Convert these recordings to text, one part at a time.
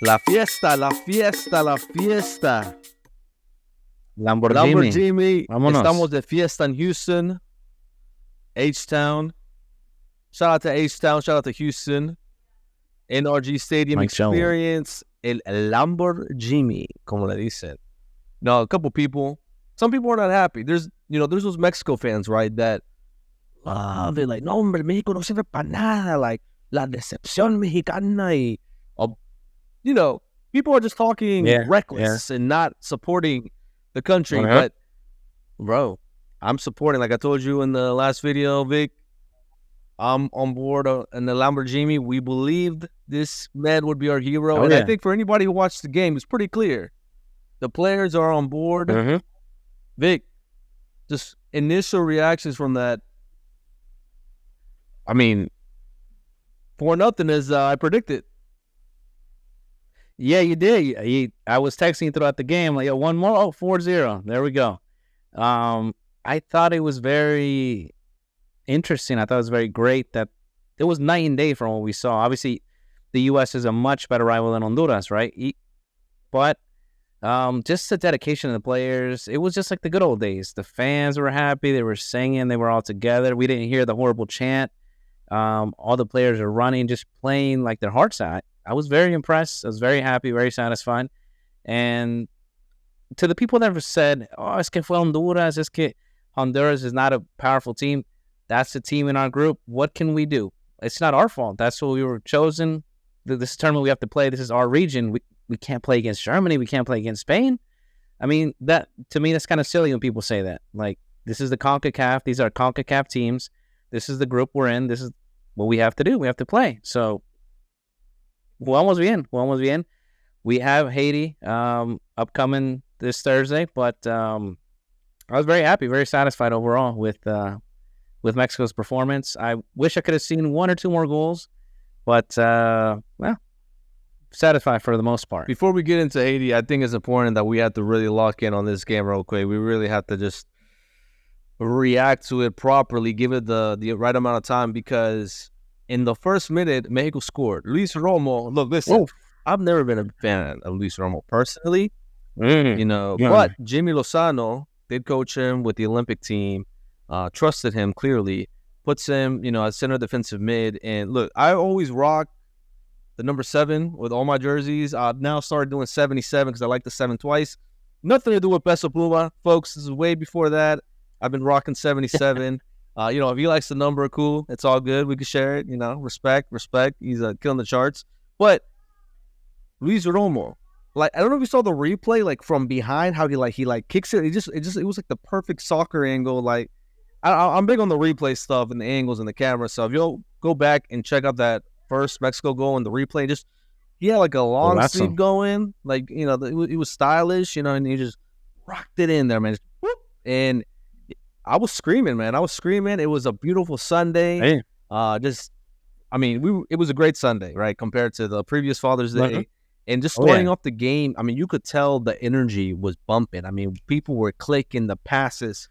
La fiesta, la fiesta, la fiesta. Lamborjimmy. Lamborjimmy. Vámonos. Estamos de fiesta in Houston. H-Town. Shout out to H-Town. Shout out to Houston. NRG Stadium Mike experience. El Lamborjimmy, como le dicen. No, a couple people. Some people are not happy. There's those Mexico fans, right, that they're like, no, hombre, México no sirve para nada. Like, la decepción mexicana. People are just talking reckless and not supporting the country. But, bro, I'm supporting. Like I told you in the last video, Vic, I'm on board in the Lamborghini. We believed this man would be our hero. I think for anybody who watched the game, it's pretty clear. The players are on board. Vic, just initial reactions from that. I mean, 4-0 as I predicted. Yeah, you did. I was texting you throughout the game, like, one more. Oh, 4-0. There we go. I thought it was very interesting. I thought it was very great that it was night and day from what we saw. Obviously, the U.S. is a much better rival than Honduras, right? But just the dedication of the players, it was just like the good old days. The fans were happy. They were singing. They were all together. We didn't hear the horrible chant. All the players are running, just playing like their hearts out. I was very impressed. I was very happy, very satisfied. And to the people that have said, oh, es que fue Honduras, es que Honduras is not a powerful team. That's the team in our group. What can we do? It's not our fault. That's what we were chosen. This tournament we have to play. This is our region. We can't play against Germany. We can't play against Spain. I mean, that to me, that's kind of silly when people say that. Like, this is the CONCACAF. These are CONCACAF teams. This is the group we're in. This is what we have to do. We have to play. So, jugamos bien. We have Haiti upcoming this Thursday, but I was very happy, very satisfied overall with Mexico's performance. I wish I could have seen one or two more goals, but satisfied for the most part. Before we get into Haiti, I think it's important that we have to really lock in on this game real quick. We really have to just react to it properly, give it the right amount of time, because in the first minute, Mexico scored. Luis Romo, look, listen, I've never been a fan of Luis Romo personally, but Jaime Lozano did coach him with the Olympic team, trusted him clearly, puts him, as center defensive mid. And look, I always rock the number 7 with all my jerseys. I've now started doing 77 because I like the 7 twice. Nothing to do with Peso Pluma, folks. This is way before that. I've been rocking 77. If he likes the number, cool. It's all good. We can share it. Respect. He's killing the charts. But Luis Romo, like, I don't know if you saw the replay, like from behind, how he kicks it. It was like the perfect soccer angle. Like, I'm big on the replay stuff and the angles and the camera. So if you'll go back and check out that first Mexico goal and the replay, he had like a long sweep going, like, it was stylish, and he just rocked it in there, man. And I was screaming, man. It was a beautiful Sunday. Hey. It was a great Sunday, right, compared to the previous Father's Day. And just starting off the game, you could tell the energy was bumping. People were clicking the passes.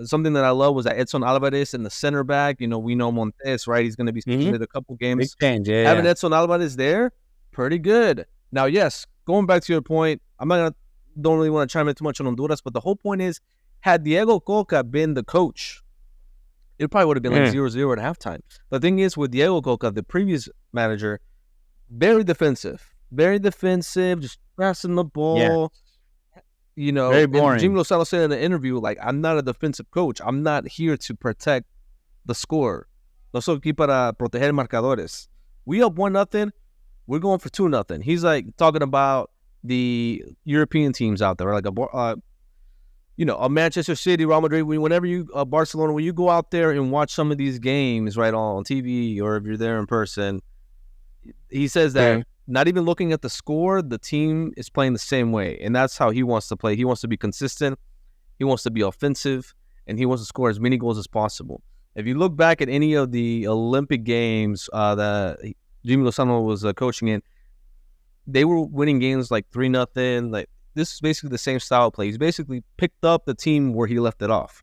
Something that I love was that Edson Alvarez in the center back. We know Montes, right? He's going to be suspended a couple games. Big change, yeah. Having Edson Alvarez there, pretty good. Now, yes, going back to your point, don't really want to chime in too much on Honduras, but the whole point is, had Diego Coca been the coach, it probably would have been like 0-0 at halftime. The thing is, with Diego Coca, the previous manager, very defensive, just passing the ball. Yeah. Very boring. Jaime Lozano said in the interview, like, I'm not a defensive coach. I'm not here to protect the score. No soy aquí para proteger marcadores. We up 1-0. We're going for 2-0. He's like talking about the European teams out there, like a Manchester City, Real Madrid. Whenever you Barcelona, when you go out there and watch some of these games, right, on TV, or if you're there in person, he says that. Not even looking at the score, the team is playing the same way. And that's how he wants to play. He wants to be consistent. He wants to be offensive. And he wants to score as many goals as possible. If you look back at any of the Olympic games that Jaime Lozano was coaching in, they were winning games like 3-0. Like, this is basically the same style of play. He's basically picked up the team where he left it off.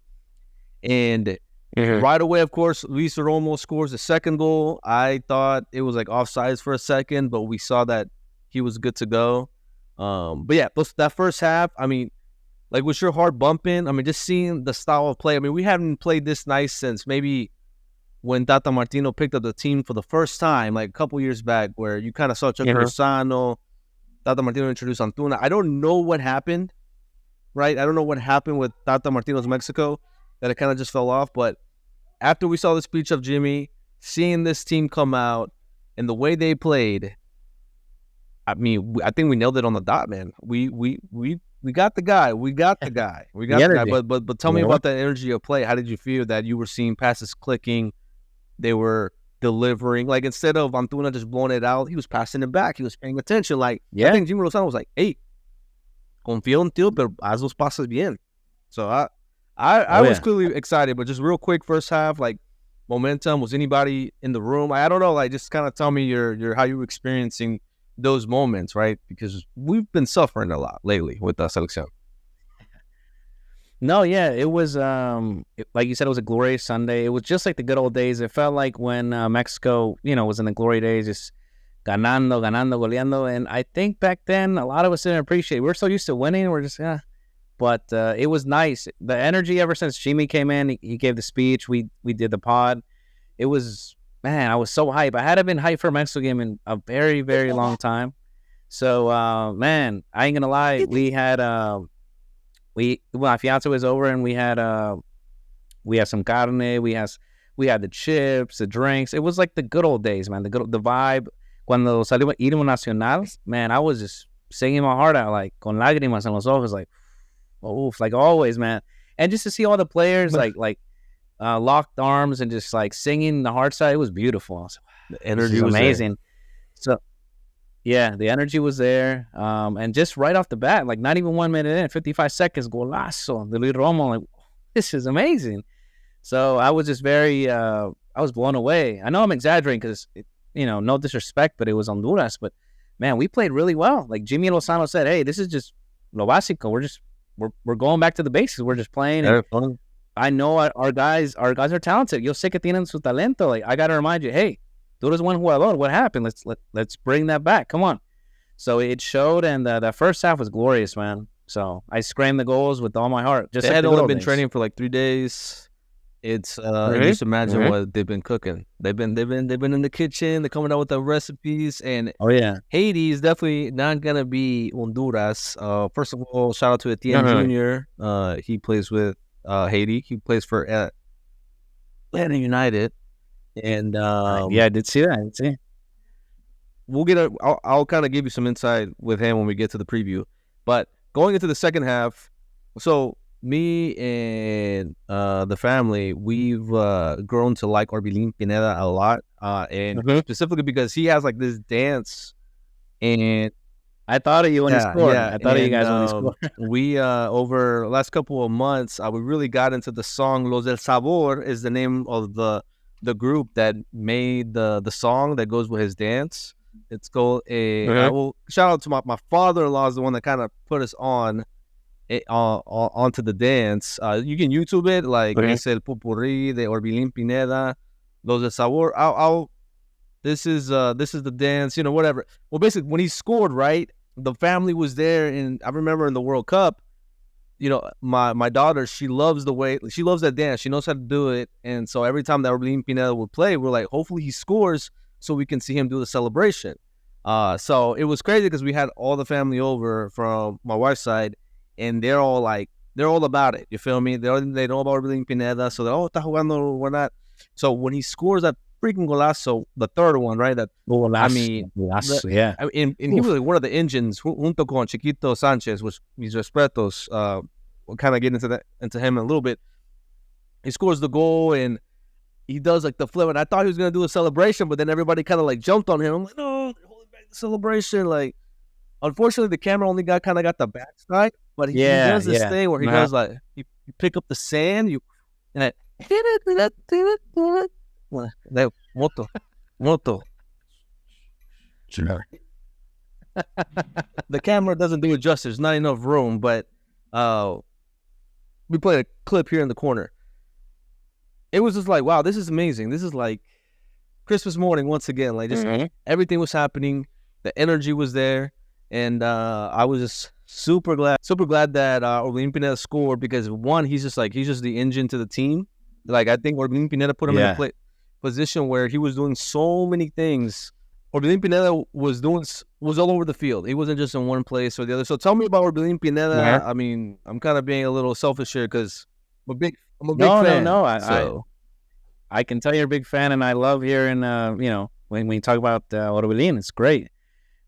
And right away, of course, Luis Romo scores the second goal. I thought it was like offsides for a second, but we saw that he was good to go. But yeah, that first half, I mean, like, was your heart bumping? I mean, just seeing the style of play. I mean, we haven't played this nice since maybe when Tata Martino picked up the team for the first time, like a couple years back, where you kind of saw Edgar Lozano, Tata Martino introduced Antuna. I don't know what happened, right? I don't know what happened with Tata Martino's Mexico, that it kind of just fell off. But after we saw the speech of Jimmy, seeing this team come out and the way they played, I mean, I think we nailed it on the dot, man. We got the guy. We got the guy. We got the guy. But tell me about that energy of play. How did you feel that you were seeing passes clicking? They were delivering. Like, instead of Antuna just blowing it out, he was passing it back. He was paying attention. Like, I think Jaime Lozano was like, hey, confío en ti, pero haz los pases bien. So I was clearly excited. But just real quick, first half, like, momentum. Was anybody in the room? I don't know. Like, just kind of tell me your how you were experiencing those moments, right? Because we've been suffering a lot lately with the selección. No, yeah, it was like you said, it was a glorious Sunday. It was just like the good old days. It felt like when Mexico, was in the glory days, just ganando, goleando. And I think back then, a lot of us didn't appreciate it. We're so used to winning. We're just, But it was nice. The energy ever since Jimmy came in, he gave the speech. We did the pod. It was, man, I was so hyped. I hadn't been hyped for a Mexico game in a very, very long time. So, man, I ain't going to lie. We had... my fiance was over and we had some carne, we had the chips, the drinks. It was like the good old days, man. The vibe. Cuando salimos Himno Nacional, man, I was just singing my heart out, like con lágrimas en los ojos, like oof, like always, man. And just to see all the players like locked arms and just like singing the heart side, it was beautiful. Was, the energy was amazing. There. So yeah, the energy was there. And just right off the bat, like not even 1 minute in, 55 seconds, golazo de Luis Romo. Like, this is amazing. So I was just very, I was blown away. I know I'm exaggerating because, no disrespect, but it was Honduras. But man, we played really well. Like Jaime Lozano said, hey, this is just lo básico. We're going back to the basics. We're just playing. And I know our guys are talented. Yo sé que tienen su talento. Like, I got to remind you, hey, tú eres buen jugador. What happened? Let's bring that back. Come on. So it showed, and that first half was glorious, man. So I screamed the goals with all my heart. Just they had only been training for like 3 days. It's just imagine what they've been cooking. They've been in the kitchen. They're coming out with the recipes. And Haiti is definitely not gonna be Honduras. First of all, shout out to Etienne Jr. He plays with Haiti. He plays for Atlanta United. And I did see that. We'll I'll kind of give you some insight with him when we get to the preview. But going into the second half, so me and the family, we've grown to like Orbelín Pineda a lot, and specifically because he has like this dance. And I thought of you when he scored. I thought of you guys when he scored. We over the last couple of months, we really got into the song. Los del Sabor is the name of the group that made the song that goes with his dance. It's called shout out to my father-in-law is the one that kind of put us onto the dance. You can YouTube it, like it's el Popurrí de Orbelín Pineda, Los del Sabor. This is the dance, whatever. Well, basically when he scored, right, the family was there, and I remember in the World Cup, my daughter, she loves that dance. She knows how to do it. And so every time that Orbelín Pineda would play, we're like, hopefully he scores so we can see him do the celebration. So it was crazy because we had all the family over from my wife's side, and they're all about it. You feel me? They know about Orbelín Pineda. So they're, está jugando, we're not. So when he scores that freaking golazo, the third one, right? That golazo, I mean, golazo, yeah. And he was like one of the engines, junto con Chiquito Sánchez, which mis respetos. We'll kind of get into him in a little bit. He scores the goal and he does like the flip. And I thought he was gonna do a celebration, but then everybody kind of like jumped on him. I'm like, no, they're holding back the celebration. Like, unfortunately, the camera only got the backside, but he does this thing where he goes like, you pick up the sand, moto. The camera doesn't do it justice. There's not enough room, but we played a clip here in the corner. It was just like, wow, this is amazing. This is like Christmas morning once again. Like, just everything was happening. The energy was there, and I was just super glad that Orbelin Pineda scored because one, he's just the engine to the team. Like I think Orbelin Pineda put him in a position where he was doing so many things. Orbelin Pineda was all over the field. He wasn't just in one place or the other. So tell me about Orbelin Pineda. Yeah. I mean, I'm kind of being a little selfish here because I'm a big fan. No. I can tell you're a big fan, and I love hearing, when you talk about Orbelin, it's great.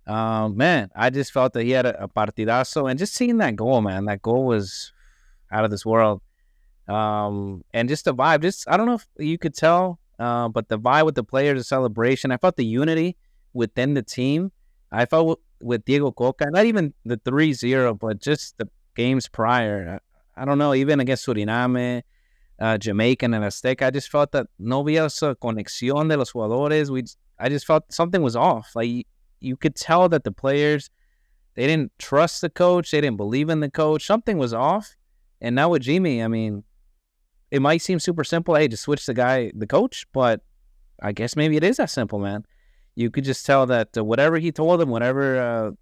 Man, I just felt that he had a partidazo, and just seeing that goal, man, that goal was out of this world. And just the vibe, I don't know if you could tell, but the vibe with the players, the celebration, I felt the unity within the team. I felt with Diego Coca, not even the 3-0, but just the games prior. I don't know, even against Suriname, Jamaica and Azteca, I just felt that no había esa conexión de los jugadores. I just felt something was off. Like you could tell that the players, they didn't trust the coach, they didn't believe in the coach. Something was off. And now with Jimmy, I mean, it might seem super simple, hey, just switch the coach, but I guess maybe it is that simple, man. You could just tell that whatever he told them, whatever's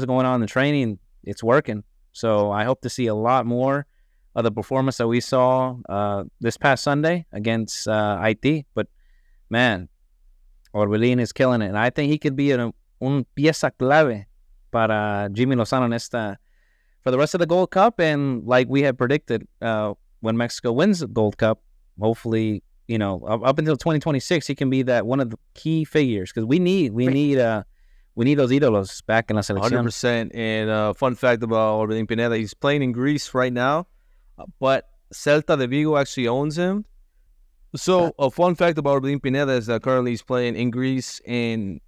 going on in the training, it's working. So I hope to see a lot more of the performance that we saw this past Sunday against Haiti. But, man, Orbelin is killing it. And I think he could be un pieza clave para Jaime Lozano for the rest of the Gold Cup. And like we had predicted, when Mexico wins the Gold Cup, hopefully, up until 2026, he can be that one of the key figures because we need those ídolos back in la selección. 100%. And fun fact about Orbelin Pineda, he's playing in Greece right now, but Celta de Vigo actually owns him. So a fun fact about Orbelin Pineda is that currently he's playing in Greece and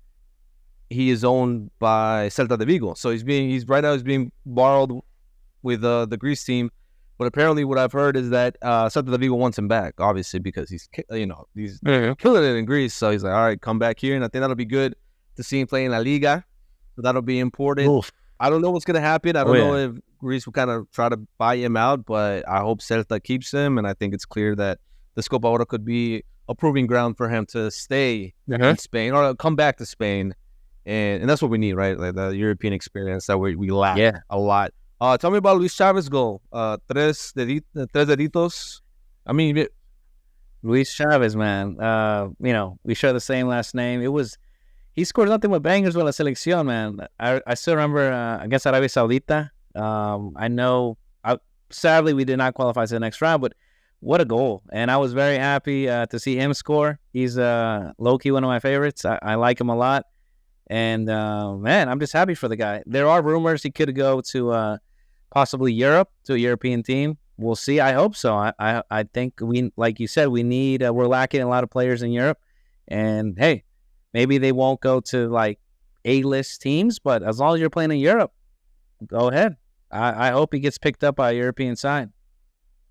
he is owned by Celta de Vigo. So he's being borrowed with the Greece team. But apparently, what I've heard is that Celta de Vigo wants him back, obviously, because he's killing it in Greece. So he's like, all right, come back here, and I think that'll be good to see him play in La Liga. So that'll be important. Oof. I don't know what's gonna happen. I don't know if Greece will kind of try to buy him out, but I hope Celta keeps him, and I think it's clear that the Copa Oro could be a proving ground for him to stay in Spain or come back to Spain, and that's what we need, right? Like the European experience that we lack a lot. Tell me about Luis Chavez's goal. Tres deditos. I mean, Luis Chavez, man. We share the same last name. He scored nothing but bangers with la selección, man. I still remember against Arabia Saudita. I know, sadly, we did not qualify to the next round, but what a goal. And I was very happy to see him score. He's low-key one of my favorites. I like him a lot. And, man, I'm just happy for the guy. There are rumors he could go to possibly Europe, to a European team. We'll see. I hope so. I think like you said, we're lacking a lot of players in Europe. And, hey, maybe they won't go to, like, A-list teams, but as long as you're playing in Europe, go ahead. I hope he gets picked up by a European side.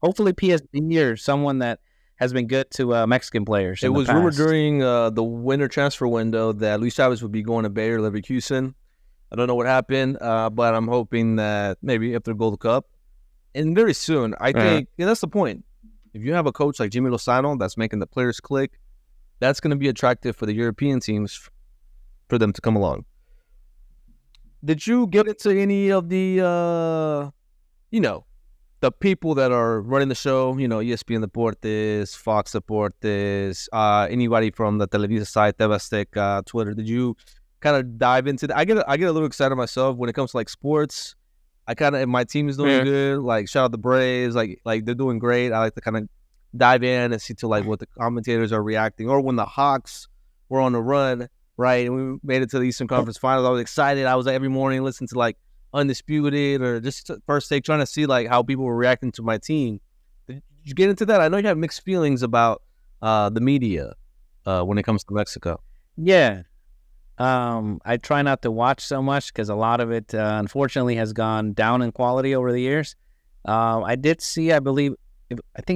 Hopefully PSG or someone that has been good to Mexican players. It was rumored during the winter transfer window that Luis Chavez would be going to Bayer Leverkusen. I don't know what happened, but I'm hoping that maybe after Gold Cup, and very soon, I think, that's the point. If you have a coach like Jaime Lozano that's making the players click, that's going to be attractive for the European teams for them to come along. Did you get into any of the, the people that are running the show, ESPN Deportes, Fox Deportes, anybody from the Televisa side, TV Azteca, Twitter? Did you kind of dive into that? I get a little excited myself when it comes to like sports. If my team is doing good, like shout out the Braves, like they're doing great. I like to kind of dive in and see to like what the commentators are reacting, or when the Hawks were on the run, right, and we made it to the Eastern Conference Finals. I was excited. I was like every morning listening to like Undisputed or just First Take, trying to see like how people were reacting to my team. Did you get into that? I know you have mixed feelings about the media when it comes to Mexico. Yeah. I try not to watch so much because a lot of it, unfortunately, has gone down in quality over the years. I did see, I think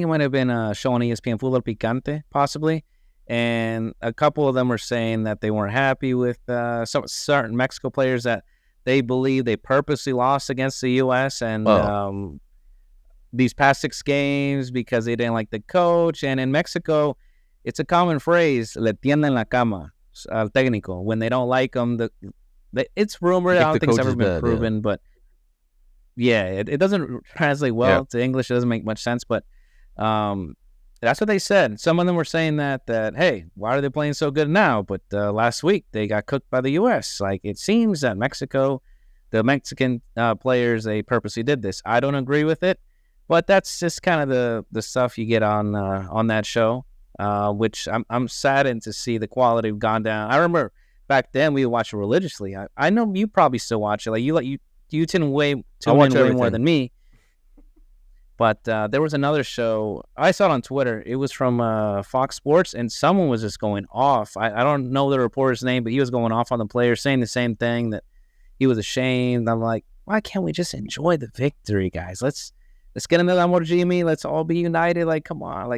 it might have been a show on ESPN, Fútbol Picante, possibly. And a couple of them were saying that they weren't happy with some certain Mexico players that they believe they purposely lost against the U.S. and these past 6 games because they didn't like the coach. And in Mexico, it's a common phrase, le tienden la cama al técnico. When they don't like them, It's rumored. I I think don't the think it's coach ever is been bad. Yeah. proven, but yeah, it doesn't translate well to English. It doesn't make much sense, but that's what they said. Some of them were saying that hey, why are they playing so good now? But last week they got cooked by the U.S. Like, it seems that the Mexican players, they purposely did this. I don't agree with it, but that's just kind of the stuff you get on that show. Which I'm saddened to see the quality have gone down. I remember back then we would watch it religiously. I know you probably still watch it. Like, you tune in way more than me. But there was another show. I saw it on Twitter. It was from Fox Sports, and someone was just going off. I don't know the reporter's name, but he was going off on the players, saying the same thing, that he was ashamed. I'm like, why can't we just enjoy the victory, guys? Let's get another Lamborjimmy. Let's all be united. Like, come on.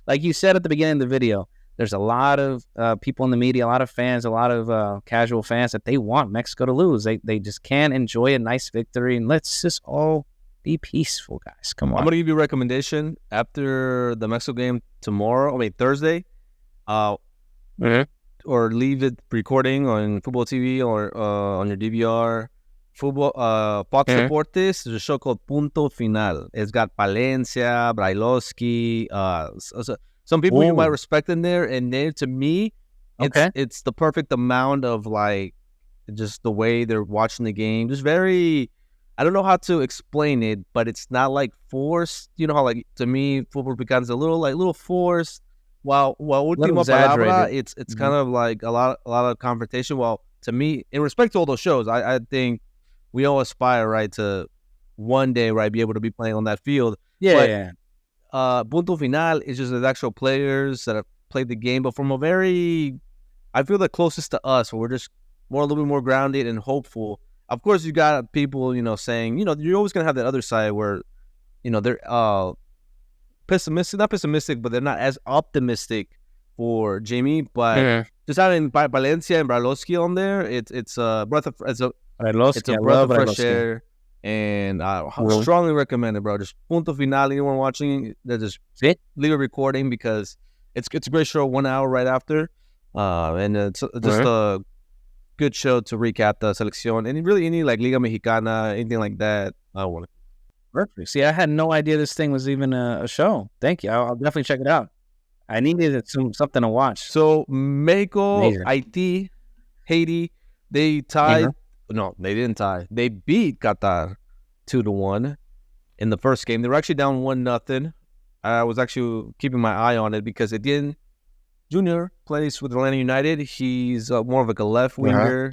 Like you said at the beginning of the video, there's a lot of people in the media, a lot of fans, a lot of casual fans that they want Mexico to lose. They just can't enjoy a nice victory, and let's just all be peaceful, guys. Come on. I'm gonna give you a recommendation after the Mexico game Thursday. Or leave it recording on football TV or on your DVR. Fox Deportes. There's a show called Punto Final. It's got Palencia, Brailovsky, some people you might respect in there. And then, to me, it's the perfect amount of, like, just the way they're watching the game. Just very, I don't know how to explain it, but it's not like forced. You know how, like, to me, football becomes a little forced. While Última Palabra, it's kind of like a lot of confrontation. Well, to me, in respect to all those shows, I think we all aspire, right, to one day, right, be able to be playing on that field. Yeah. Punto Final is just the actual players that have played the game, but from I feel the closest to us, where we're just a little bit more grounded and hopeful. Of course, you got people, saying, you're always gonna have that other side where, they're not pessimistic, but they're not as optimistic for Jamie. But just having Valencia and Brailovsky on there, it's a breath of fresh air, and I strongly recommend it, bro. Just Punto Final. Anyone watching, just leave a recording, because it's a great show. 1 hour right after, and it's just a good show to recap the selección, and really any like Liga Mexicana, anything like that. I want it. Perfect. See, I had no idea this thing was even a show. Thank you. I'll definitely check it out. I needed something to watch. So Mexico, Haiti, Haiti, they tied. No, they didn't tie. They beat Qatar 2-1 in the first game. They were actually down 1-0. I was actually keeping my eye on it because Etienne Jr. plays with Atlanta United. He's more of like a left winger,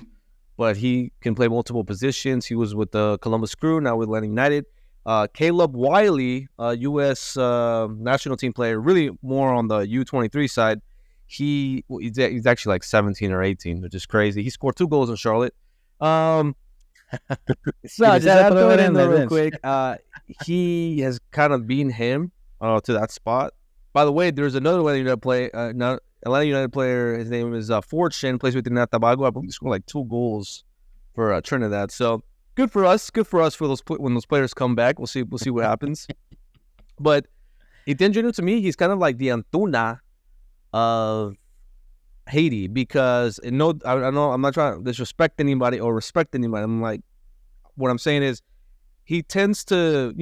but he can play multiple positions. He was with the Columbus Crew, now with Atlanta United. Caleb Wiley, U.S. national team player, really more on the U23 side. He's actually like 17 or 18, which is crazy. He scored 2 goals in Charlotte. So just add that in there real quick. He has kind of beaten him to that spot. By the way, there's another Atlanta United player. His name is Fortune, plays with Trinidad Tobago. I believe he scored like 2 goals for Trinidad. So good for us. Good for us for when those players come back. We'll see what happens. But Etienne Jr., to me, he's kind of like the Antuna of Haiti, because I know I'm not trying to disrespect anybody or respect anybody. I'm like, what I'm saying is, he tends to,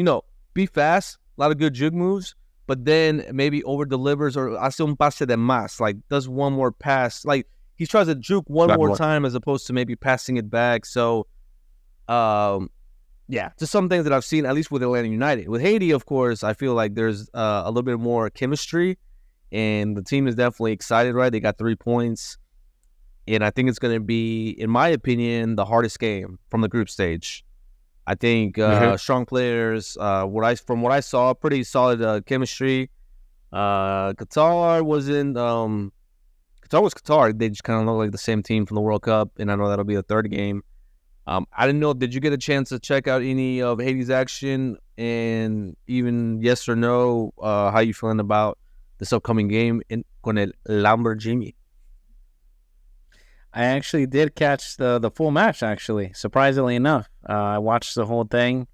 be fast, a lot of good jug moves, but then maybe over delivers or hace un pase de más, like does one more pass. Like, he tries to juke one more time as opposed to maybe passing it back. So, just some things that I've seen, at least with Atlanta United. With Haiti, of course, I feel like there's a little bit more chemistry, and the team is definitely excited, right? They got 3 points, and I think it's going to be, in my opinion, the hardest game from the group stage. I think strong players. From what I saw, pretty solid chemistry. Qatar was Qatar. They just kind of look like the same team from the World Cup, and I know that'll be the third game. I didn't know. Did you get a chance to check out any of Haiti's action? And even yes or no, how you feeling about this upcoming game con el Lamborjimmy? I actually did catch the full match, actually, surprisingly enough. I watched the whole thing,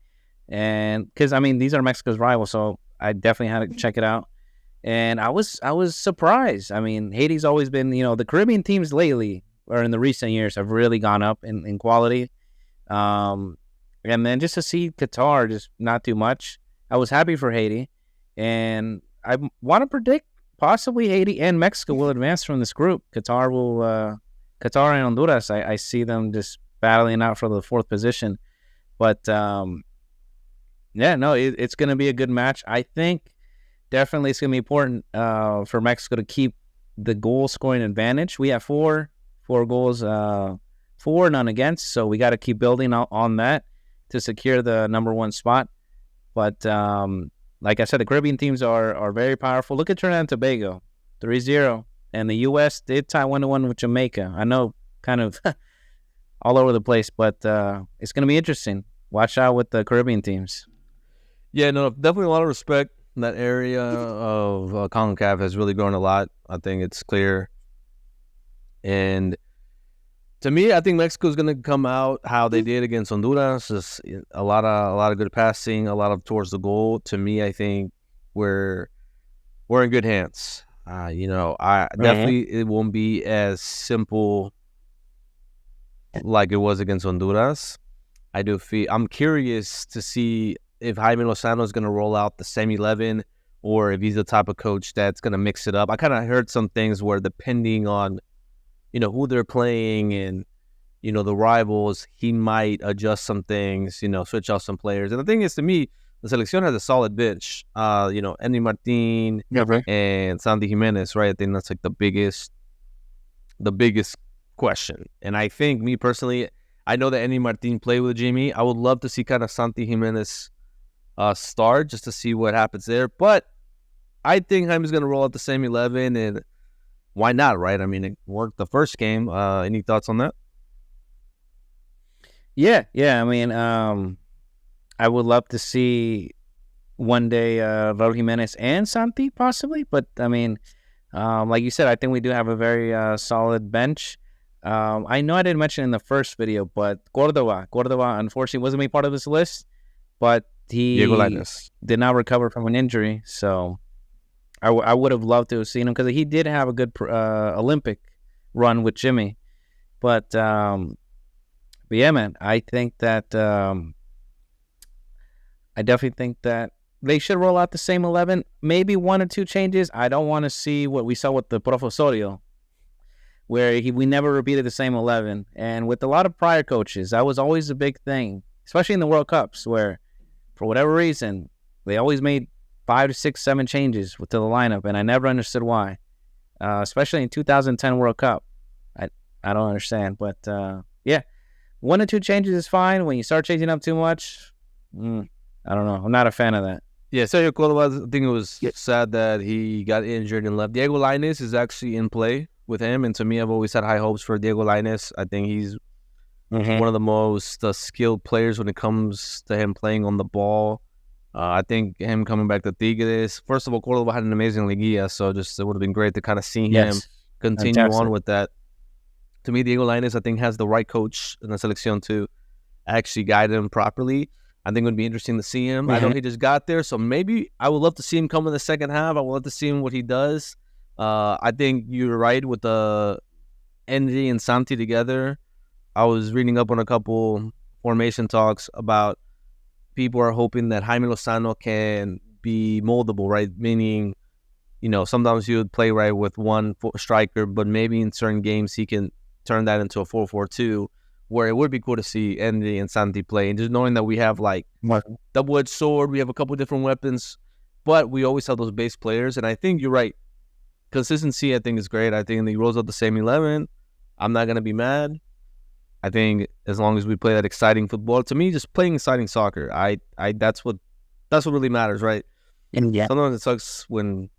and because, these are Mexico's rivals, so I definitely had to check it out. And I was surprised. Haiti's always been, the Caribbean teams lately, or in the recent years have really gone up in quality. And then just to see Qatar just not too much. I was happy for Haiti, and I want to predict possibly Haiti and Mexico will advance from this group. Qatar and Honduras, I see them just battling out for the fourth position. But it's going to be a good match. I think definitely it's going to be important for Mexico to keep the goal scoring advantage. We have four goals, 4 none against, so we got to keep building on that to secure the number 1 spot. But like I said, the Caribbean teams are very powerful. Look at Trinidad and Tobago, 3-0. And the U.S. did tie 1-1 with Jamaica. I know, kind of all over the place, but it's going to be interesting. Watch out with the Caribbean teams. Yeah, no, definitely a lot of respect. That area of CONCACAF has really grown a lot. I think it's clear. And to me, I think Mexico is going to come out how they did against Honduras. Just a lot of good passing, a lot of towards the goal. To me, I think we're in good hands. Definitely it won't be as simple like it was against Honduras. I'm curious to see if Jaime Lozano is going to roll out the same 11 or if he's the type of coach that's going to mix it up. I kind of heard some things where depending on, who they're playing and, the rivals, he might adjust some things, switch out some players. And the thing is, to me, the selección has a solid bench. Andy Martin and Sandy Jimenez, right? I think that's like the biggest question. And I think, me personally, I know that Andy Martin played with Jimmy. I would love to see kind of Santi Jimenez start just to see what happens there. But I think Jaime's going to roll out the same 11, and why not, right? I mean, it worked the first game. Any thoughts on that? Yeah. I mean, I would love to see one day Raul Jimenez and Santi possibly. But, I mean, like you said, I think we do have a very solid bench. I know I didn't mention in the first video, but Cordova, unfortunately, wasn't made part of this list, but he did not recover from an injury. So I would have loved to have seen him because he did have a good Olympic run with Jimmy. But yeah, man, I think that I definitely think that they should roll out the same 11, maybe 1 or 2 changes. I don't want to see what we saw with the Profesorio, where we never repeated the same 11. And with a lot of prior coaches, that was always a big thing, especially in the World Cups, where for whatever reason, they always made 5 to 6, 7 changes to the lineup, and I never understood why, especially in 2010 World Cup. I don't understand, but yeah, 1 or 2 changes is fine. When you start changing up too much, I don't know. I'm not a fan of that. Yeah, Sergio Cordova, I think it was sad that he got injured and left. Diego Lainez is actually in play with him, and to me, I've always had high hopes for Diego Lainez. I think he's one of the most skilled players when it comes to him playing on the ball. I think him coming back to Tigres, first of all, Cordova had an amazing Liguilla, so just it would have been great to kind of see him continue on with that. To me, Diego Lainez, I think, has the right coach in the selección to actually guide him properly. I think it would be interesting to see him. I know he just got there, so maybe I would love to see him come in the second half. I would love to see him what he does. I think you're right with the Endy and Santi together. I was reading up on a couple formation talks about people are hoping that Jaime Lozano can be moldable, right? Meaning, sometimes you would play right with one striker, but maybe in certain games he can turn that into a 4-4-2, where it would be cool to see Endy and Santi play. And just knowing that we have like double-edged sword, we have a couple different weapons, but we always have those base players. And I think you're right. Consistency, I think, is great. I think he rolls out the same 11. I'm not going to be mad. I think as long as we play that exciting football, to me, just playing exciting soccer, that's what really matters, right? And sometimes it sucks when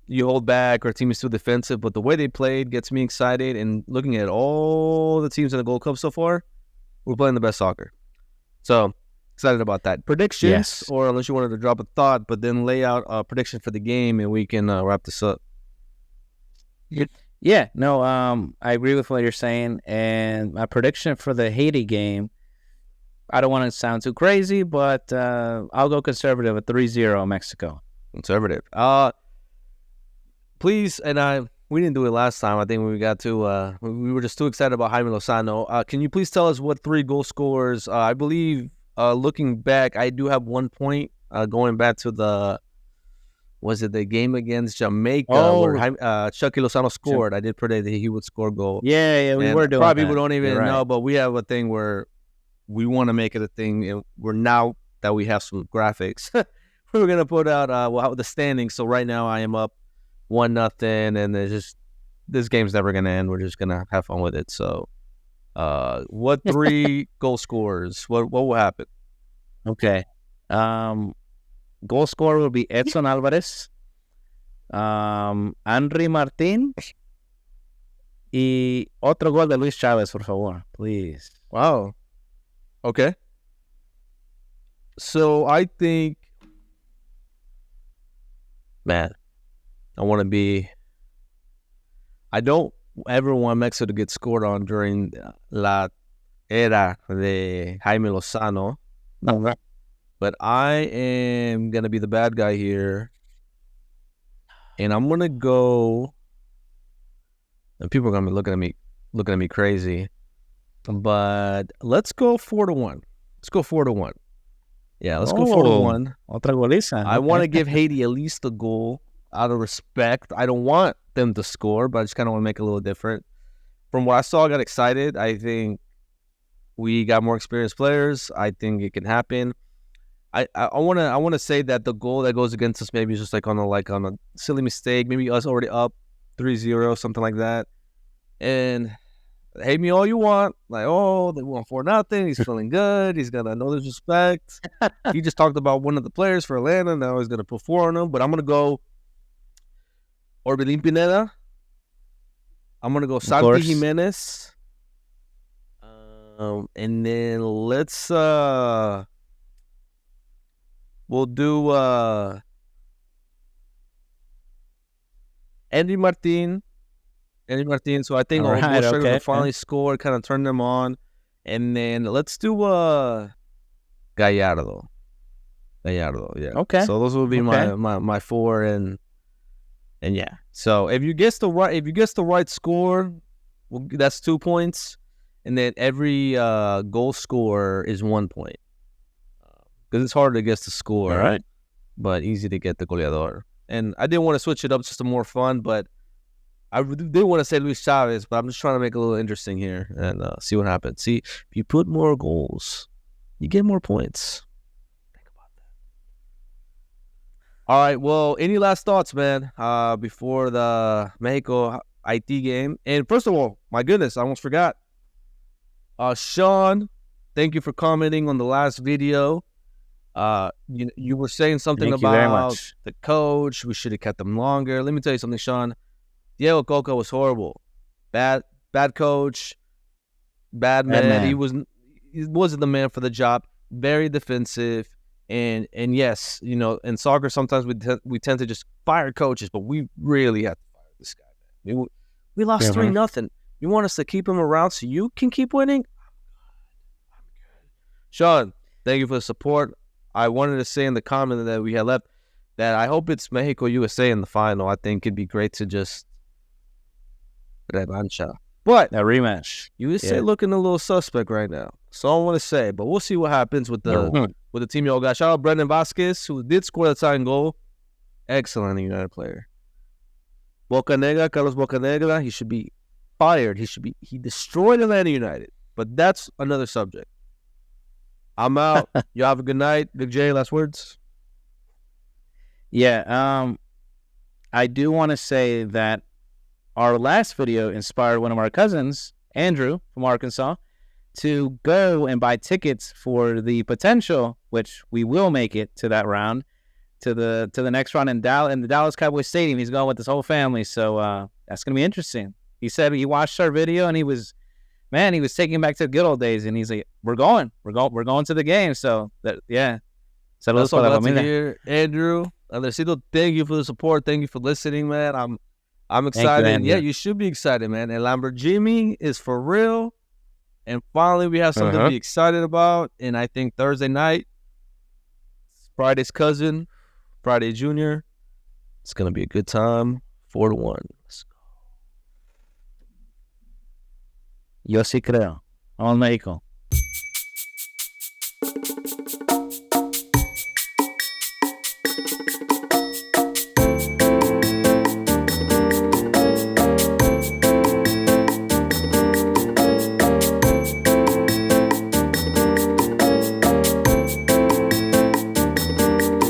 you hold back or a team is too defensive, but the way they played gets me excited. And looking at all the teams in the Gold Cup so far, we're playing the best soccer. So excited about that. Predictions, or unless you wanted to drop a thought, but then lay out a prediction for the game and we can wrap this up. Yeah, no, I agree with what you're saying. And my prediction for the Haiti game, I don't want to sound too crazy, but I'll go conservative at 3-0 Mexico. Conservative. Please, and We didn't do it last time. I think we got to. We were just too excited about Jaime Lozano. Can you please tell us what 3 goal scorers? I believe, looking back, I do have 1 point. Going back to the game against Jamaica where Chucky Lozano scored? I did predict that he would score goal. Yeah, we were doing probably that. We don't even right. know, but we have a thing where we want to make it a thing. And we're now that we have some graphics, we're gonna put out the standings. So right now I am up 1-0, and there's just this game's never gonna end. We're just gonna have fun with it. So, what 3 goal scorers? What will happen? Okay. Goal scorer will be Edson Alvarez, Henry Martin, y otro gol de Luis Chavez, por favor, please. Wow. Okay. So I think, man, I don't ever want Mexico to get scored on during la era de Jaime Lozano. No. But I am going to be the bad guy here. And I'm going to go, and people are going to be looking at me crazy. But let's go 4-1. Let's go 4-1. Yeah, let's go 4-1. Otra goliza. I want to give Haiti at least a goal out of respect. I don't want them to score, but I just kind of want to make it a little different. From what I saw, I got excited. I think we got more experienced players. I think it can happen. I want to say that the goal that goes against us maybe is just on a silly mistake. Maybe us already up 3-0, something like that. And hate me all you want. They won 4-0. He's feeling good. He's got no disrespect. He just talked about one of the players for Atlanta. Now he's gonna put 4 on him. But I'm gonna go Orbelin Pineda. I'm gonna go Santi Jimenez. And then let's we'll do Andy Martin. So I think our strikers will finally score, kind of turn them on. And then let's do Gallardo. Yeah. Okay. So those will be my 4 and yeah. So if you guess the right score, that's 2 points. And then every goal scorer is 1 point. Because it's hard to guess the score. All right. But easy to get the goleador. And I didn't want to switch it up just to more fun, but I did want to say Luis Chavez, but I'm just trying to make it a little interesting here and see what happens. See, if you put more goals, you get more points. Think about that. All right, well, any last thoughts, man, before the Mexico-Haiti game? And first of all, my goodness, I almost forgot. Sean, thank you for commenting on the last video. You were saying something about the coach. We should have kept him longer. Let me tell you something, Sean. Diego Coca was horrible. Bad coach. Bad man. He wasn't the man for the job. Very defensive. And yes, in soccer sometimes we tend to just fire coaches, but we really have to fire this guy, man. We lost 3-0. You want us to keep him around so you can keep winning? I'm good. Sean, thank you for the support. I wanted to say in the comment that we had left that I hope it's Mexico-USA in the final. I think it'd be great to just revancha. But that rematch. USA looking a little suspect right now. So I want to say, but we'll see what happens with the team y'all got. Shout out Brendan Vasquez, who did score the tying goal. Excellent United player. Carlos Bocanegra, he should be fired. He destroyed Atlanta United. But that's another subject. I'm out. Y'all have a good night. Big J, last words? Yeah, I do want to say that our last video inspired one of our cousins, Andrew from Arkansas, to go and buy tickets for the potential, which we will make it to that round, to the next round in the Dallas Cowboys Stadium. He's going with his whole family, so that's gonna be interesting. He said he watched our video and he was taking back to the good old days, and he's like, we're going to the game. So yeah. Saludos para la familia. Here, Andrew. Andresito, thank you for the support. Thank you for listening, man. I'm excited. You should be excited, man. And Lamborjimmy is for real. And finally, we have something to be excited about. And I think Thursday night, Friday's cousin, Friday Junior. It's gonna be a good time. 4-1. Let's go. Yo sí creo. Vamos, México.